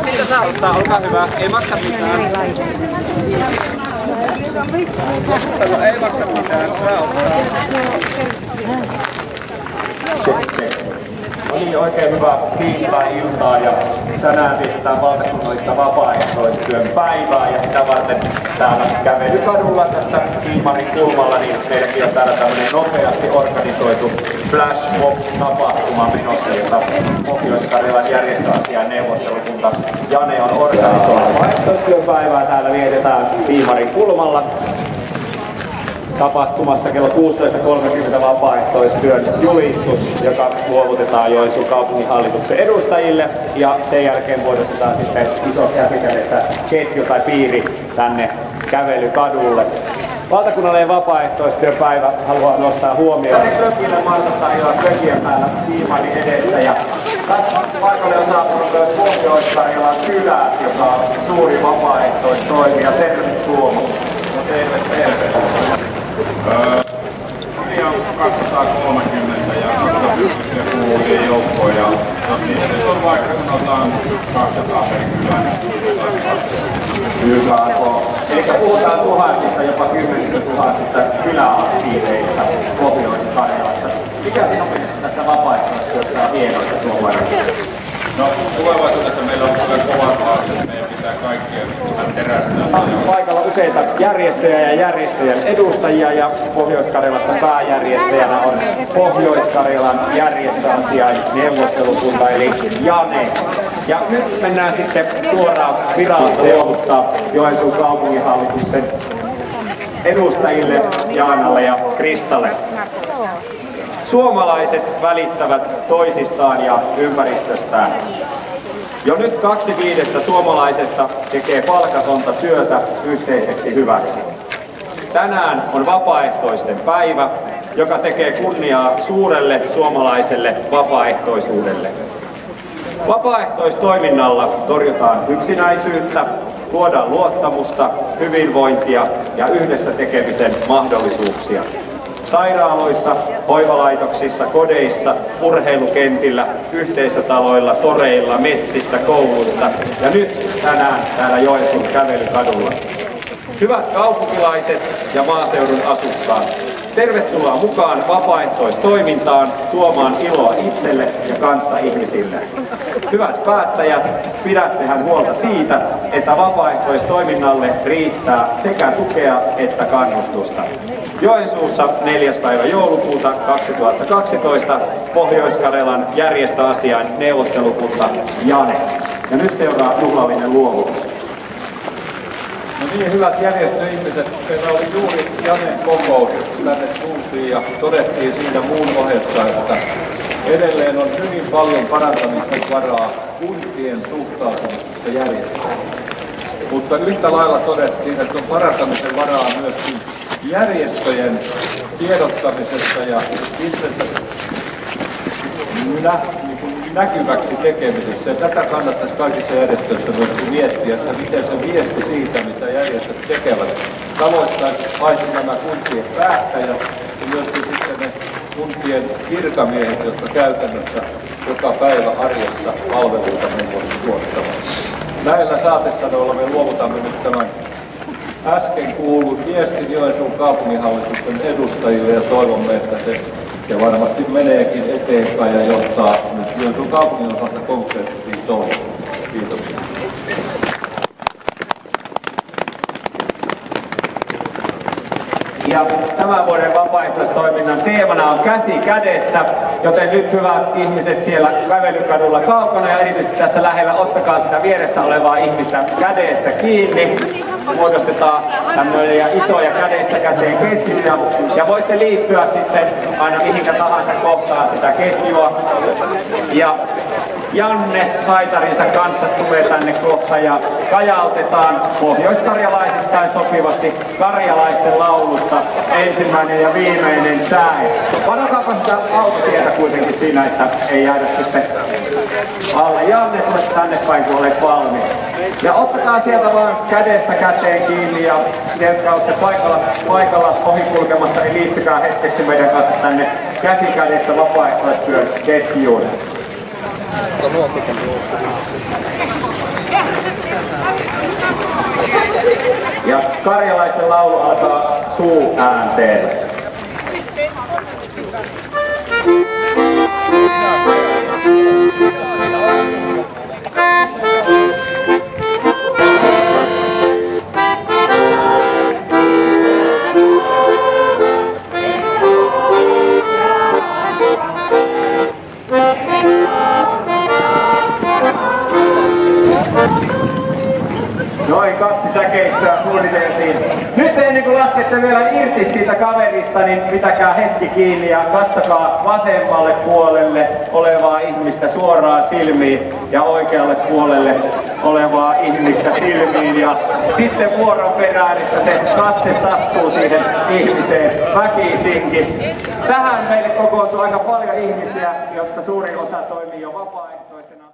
Sitten saa ottaa, olkaa hyvä. Ei maksa mitään. Ei maksa mitään, saa ottaa. Oli oikein hyvä tiistai-iltaa ja tänään vietetään valtakunnallista vapaaehtoistyön päivää ja sitä varten täällä kävelykadulla tässä Kiimarin kulmalla niin meilläkin on täällä tämmöinen nopeasti organisoitu flash mob-tapahtuma menossa, jota Pohjois-Karjalan järjestöasiain neuvottelukunta Jane on organisoinut. Vapaaehtoistyön päivää täällä vietetään Kiimarin kulmalla. Tapahtumassa kello 16.30 vapaaehtoistyön julistus, joka luovutetaan Joensuun kaupunginhallituksen edustajille ja sen jälkeen muodostetaan sitten iso käsikädessä ketju tai piiri tänne kävelykadulle. Valtakunnallinen vapaaehtoistyöpäivä haluaa nostaa huomioon kökille marrastajilla kökiä täällä Kiimarin edessä ja paikalle on saapunut myös Pohjois-Karjalan kylä, joka on suuri vapaaehtoistoimija. Tervetuloa. Terve. Tosiaan 230 ja 250 kuuluvien joukkoja ja niitä on vaikka sanotaan 200 per kylän. Hyvä on. Eli puhutaan tuhansista, jopa 10 000 kyläaktiiveista Pohjois-Karjalassa. Mikä sinun mielestä tässä vapaaehtoistyössä on hienoista tuollainen? No tulevaisuudessa meillä on kyllä kovat haasteet, meidän pitää kaikkien terästää. Paikalla useita järjestöjä ja järjestöjen edustajia ja Pohjois-Karjalasta pääjärjestäjänä on Pohjois-Karjalan järjestöasiain neuvottelukunta eli Jane. Ja nyt mennään sitten suoraan virallisesti ottaa Joensuun kaupunginhallituksen edustajille Jaanalle ja Kristalle. Suomalaiset välittävät toisistaan ja ympäristöstään. Jo nyt 2/5 suomalaisesta tekee palkatonta työtä yhteiseksi hyväksi. Tänään on vapaaehtoisten päivä, joka tekee kunniaa suurelle suomalaiselle vapaaehtoisuudelle. Vapaaehtoistoiminnalla torjutaan yksinäisyyttä, luodaan luottamusta, hyvinvointia ja yhdessä tekemisen mahdollisuuksia. Sairaaloissa, hoivalaitoksissa, kodeissa, urheilukentillä, yhteisötaloilla, toreilla, metsissä, kouluissa ja nyt tänään täällä Joensuun kävelykadulla. Hyvät kaupunkilaiset ja maaseudun asukkaat, tervetuloa mukaan vapaaehtoistoimintaan tuomaan iloa itselle ja kanssaihmisille. Hyvät päättäjät, pidättehän huolta siitä, että vapaaehtoistoiminnalle riittää sekä tukea että kannustusta. Joensuussa 4. päivä joulukuuta 2012 Pohjois-Karjalan järjestöasiain neuvottelukunta Jane. Ja nyt seuraa juhlallinen luovutus. No niin, hyvät järjestöihmiset, meillä oli juuri Janen kokous, tänne tultiin ja todettiin siinä muun ohessa, että edelleen on hyvin paljon parantamisen varaa kuntien suhtautumisessa järjestöihin. Mutta yhtä lailla todettiin, että on parantamisen varaa myöskin järjestöjen tiedottamisessa ja itsensä näkyväksi tekemisessä. Ja tätä kannattaisi kaikissa järjestöissä myöskin miettiä, että miten se viesti siitä, mitä järjestöt tekevät, tavoittaisi paitsi nämä kuntien päättäjät ja myöskin sitten ne kuntien virkamiehet, jotka käytännössä joka päivä arjessa palveluita tuottavat. Näillä saatesanoilla me luovutamme nyt tämän äsken kuullut viestin Joensuun kaupunginhallituksen edustajille ja toivomme, että se ja varmasti meneekin eteenpäin ja johtaa nyt Joensuun kaupungin osalta konkreettisiin toimiin. Kiitoksia. Ja tämän vuoden vapaaehtoistoiminnan teemana on käsi kädessä, joten nyt hyvät ihmiset siellä kävelykadulla kaukana ja erityisesti tässä lähellä, ottakaa sitä vieressä olevaa ihmistä kädestä kiinni. Muodostetaan tämmöisiä isoja kädestä käteen ketjuja ja voitte liittyä sitten aina mihinkä tahansa kohtaan sitä ketjua. Ja Janne Haitarinsa kanssa tulee tänne kohta ja kajautetaan pohjoiskarjalaisittain sopivasti karjalaisten laulusta ensimmäinen ja viimeinen säe. Panotaanpa sitä autotietä kuitenkin siinä, että ei jäädä sitten alle. Janne, tule tänne päin, kun olet valmis. Ja ottakaa sieltä vaan kädestä käteen kiinni ja ne, jotka olette paikalla ohikulkemassa, niin liittykää hetkeksi meidän kanssa tänne käsikädessä vapaaehtoistyön ketjuun. Ja karjalaisten laulu alkaa suuäänteellä. Noin 2 säkeistöä suunniteltiin. Nyt ennen kuin laskette vielä irti siitä kaverista, niin pitäkää hetki kiinni ja katsokaa vasemmalle puolelle olevaa ihmistä suoraan silmiin ja oikealle puolelle olevaa ihmistä silmiin. Ja sitten vuoron perään, että se katse sattuu siihen ihmiseen väkisinkin. Tähän meille kokoontuu aika paljon ihmisiä, joista suurin osa toimii jo vapaaehtoisena.